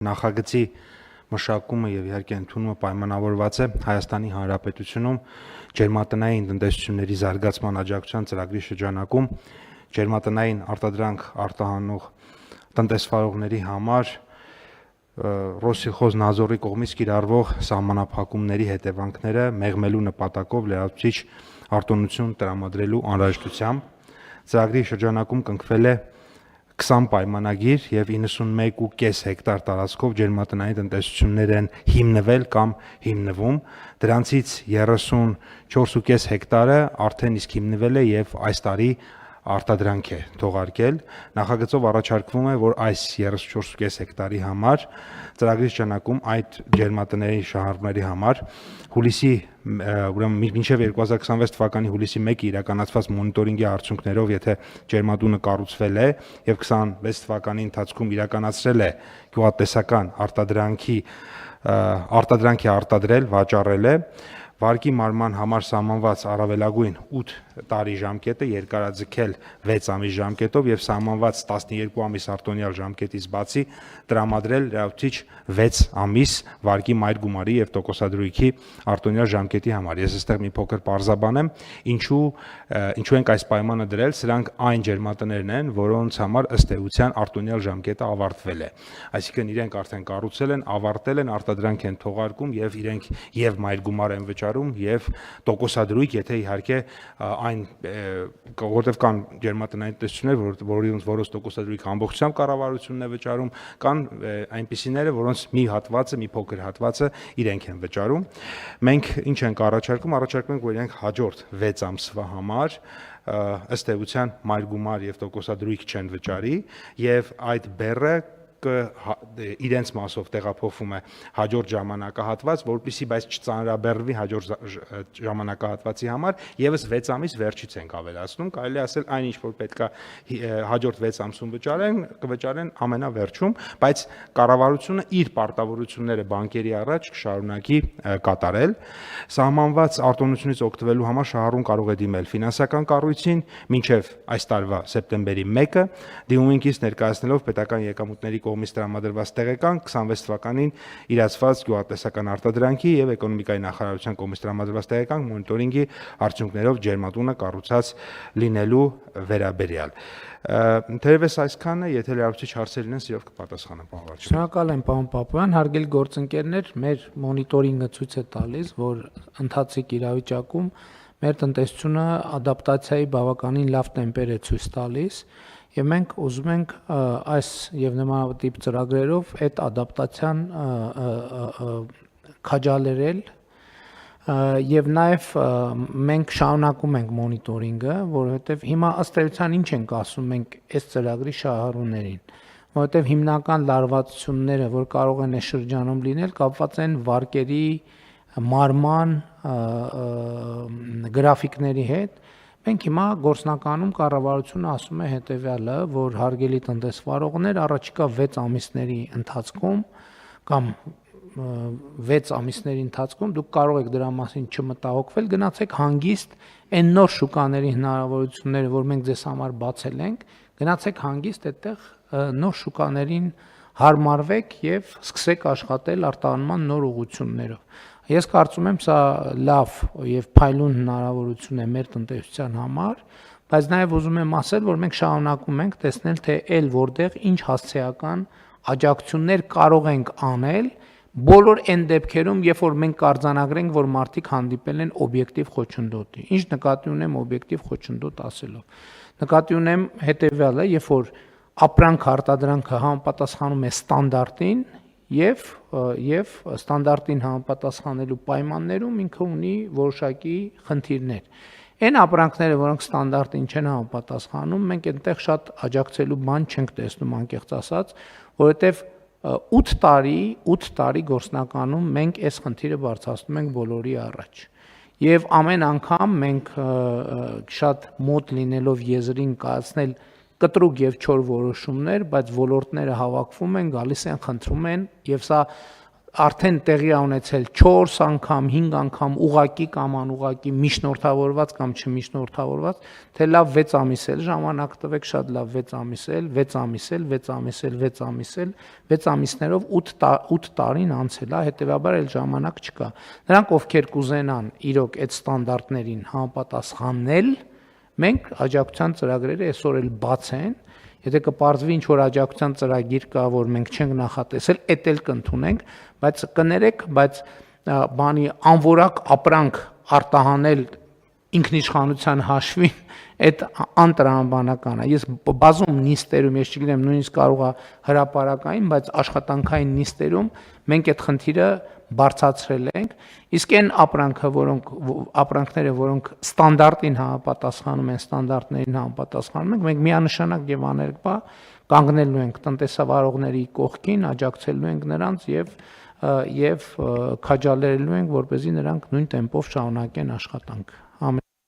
Նախագծի մշակումը եւ իհարկե ընդունումը պայմանավորված է Հայաստանի Հանրապետությունում ջերմատնային տնտեսությունների զարգացման աջակցության ծրագրի շրջանակում ջերմատնային արտադրանք արտահանող տնտեսվարողների համար Ռոսիխոզնազորի կողմից կիրառվող սահմանափակումների հետևանքները մեղմելու նպատակով լրացուցիչ արտոնություն տրամադրելու անհրաժեշտությամբ ծրագրի շրջանակում կնքվել է 20 պայմանագիր եւ 91.5 հեկտար տարածքով ջերմատնային տնտեսություններ են հիմնվել կամ հիմնվում, դրանցից 34.5 հեկտարը արդեն իսկ հիմնվել է եւ այս տարի արտադրանք է թողարկել։ Նախագծով առաջարկվում է, որ այս 34.5 հեկտարի համար ծրագրի շրջանակում այդ ջերմատների շահառուների համար հուլիսի ուրեմն մինչև 2026 թվականի հուլիսի 1-ը իրականացված մոնիտորինգի արդյունքներով, եթե ջերմատունը կառուցվել է եւ 26 թվականի ընթացքում իրականացրել է գյուղատնտեսական արտադրանքի արտադրել, վաճառել է, վարկի մարման համար սահմանված առավելագույն 8 տարի ժամկետը երկարաձգել 6 ամիս ժամկետով եւ սահմանված 12 ամիս արտոնյալ ժամկետից բացի տրամադրել լրացուցիչ 6 ամիս վարկի մայր գումարի եւ տոկոսադրույքի արտոնյալ ժամկետի համար։ Ես այստեղ մի փոքր պարզաբանեմ, ինչու ենք այս պայմանը դրել, սրանք այն ջերմատներն են, որոնց համար ըստ էության արտոնյալ ժամկետը ավարտվել է։ Այսինքն իրենք արդեն կառուցել են, ավարտել են, արտադրանք են թողարկում եւ իրենք եւ մայր գումար են վճարում եւ տոկոսադրույք, եթե իհարկե այն որտեղ կան ջերմատնային տնտեսություններ, որոնց տոկոսադրույքը ամբողջությամբ կառավարությունն է վճարում, կան այնպիսիները, որոնց մի հատվածը, մի փոքր հատվածը իրենք են վճարում։ Մենք ինչ ենք առաջարկում, որ իրենք հաջորդ 6 ամսվա համար ըստ էության մայր գումար եւ տոկոսադրույք չեն վճարի եւ այդ բեռը իրենց մասով տեղափոխվում է հաջորդ ժամանակահատված, որպեսզի բայց չծանրաբեռնվի հաջորդ ժամանակահատվածի համար եւս 6 ամիս վերջից ենք ավելացնում, կարելի ասել այնինչ որ պետքա հաջորդ 6 ամսում կվճարեն ամենավերջում, բայց կառավարությունը իր պարտավորությունները բանկերի առաջ կշարունակի կատարել։ Սահմանված արտոնությունից օգտվելու համար շահառուն կարող է դիմել ֆինանսական կառույցին մինչև այս տարվա սեպտեմբերի 1-ը, դիմումինքից ներկայացնելով պետական եկամուտների կողմից տրամադրված տեղեկան 26 թվականին իրացված գյուղատնտեսական արտադրանքի եւ էկոնոմիկայի նախարարության կողմից տրամադրված տեղեկան մոնիտորինգի արդյունքներով ջերմատունը կառուցած լինելու վերաբերյալ։ Թերևս այսքանը, եթե լրացուցիչ հարցեր լինեն, սիրով կպատասխանեմ, պարոն վարչապետ։ Շնորհակալ եմ, պարոն Պապոյան, հարգելի գործընկերներ, մեր մոնիտորինգը ցույց է տալիս, որ ընթացիկ իրավիճակում մեր տնտեսությունը ադապտացիայի բավականին լավ տեմպեր է ցույց տալիս եւ մենք ուզում ենք այս եւ նմանատիպ ծրագրերով այդ ադապտացիան քաջալերել եւ նաեւ մենք շարունակում ենք մոնիտորինգը, որովհետեւ հիմա ըստ էության ինչ ենք ասում մենք այս ծրագրի շահառուներին, որովհետեւ հիմնական լարվածությունները, որ կարող են այս շրջանում լինել, կապված են վարկերի մարման գրաֆիկների հետ։ Մենք հիմա գործնականում կառավարությունը ասում է հետեւյալը, որ հարգելի տնտեսվարողներ, առաջիկա 6 ամիսների ընթացքում կամ 6 ամիսների ընթացքում դուք կարող եք դրա մասին չմտահոգվել, գնացեք հանգիստ այն նոր շուկաների հնարավորությունները, որ մենք ձեզ համար բացել ենք, գնացեք հանգիստ այդտեղ նոր շուկաներին հարմարվեք եւ սկսեք աշխատել արտահանման նոր ուղղություններով։ Ես կարծում եմ սա լավ եւ փայլուն հնարավորություն է մեր տնտեսության համար, բայց նաեւ ուզում եմ ասել, որ մենք շարունակում ենք տեսնել, թե այլ որտեղ ինչ հասցեական աջակցություններ կարող ենք անել բոլոր այն դեպքերում, երբ որ մենք կարձանագրենք, որ մարդիկ հանդիպել են օբյեկտիվ խոչընդոտի։ Ինչ նկատի ունեմ օբյեկտիվ խոչընդոտ ասելով։ Նկատի ունեմ հետեւյալը, երբ որ ապրանք արտադրանքը համապատասխանում է ստանդարտին եւ ստանդարտին համապատասխանելու պայմաններում ինքը ունի որոշակի խնդիրներ։ Այն ապրանքները, որոնք ստանդարտին չեն համապատասխանում, մենք այնտեղ շատ աջակցելու բան չենք տեսնում, անկեղծ ասած, որովհետեւ 8 տարի գործնականում մենք այս խնդիրը բարձրացնում ենք բոլորի առաջ։ Եվ ամեն անգամ մենք շատ մոտ լինելով եզրին կայացնել կտրուկ եւ չոր որոշումներ, բայց ոլորտները հավաքվում են, գալիս են, խնդրում են եւ սա արդեն տեղի ա ունեցել 4 անգամ, 5 անգամ ուղակի կամ անուղակի միջնորդավորված կամ չմիջնորդավորված, թե լավ 6 ամիս էլ ժամանակ տվեք, շատ լավ 6 ամիս էլ, 6 ամիս էլ, 6 ամիս էլ, 6 ամիս էլ, 6 ամիսներով 8 տարին անցել է, հետեւաբար էլ ժամանակ չկա։ Նրանք ովքեր կուզենան իրոք այդ ստանդարտներին համապատասխանել, մենք աջակցության ծրագրերը այսօր էլ բաց են։ Եթե կպարզվի ինչ որ աջակցության ծրագիր կա, որ մենք չենք նախատեսել, էդ էլ կընդունենք, բայց կներեք, բայց բանի անորակ ապրանք արտահանել ինքնիշխանության հաշվին այդ անտրամաբանական է։ Ես բազում նիստերում, ես չգիտեմ, նույնիսկ կարող է հրապարակային, բայց աշխատանքային նիստերում մենք այդ խնդիրը բարձրացրել ենք, իսկ այն ապրանքները, որոնք ստանդարտին համապատասխանում են, ստանդարտներին համապատասխանում են, մենք միանշանակ եւ աներկբա կանգնելու ենք տնտեսավարողների կողքին, աջակցելու ենք նրանց եւ քաջալերելու ենք, որպեսզի նրանք նույն տեմպով շարունակեն աշխատանքը։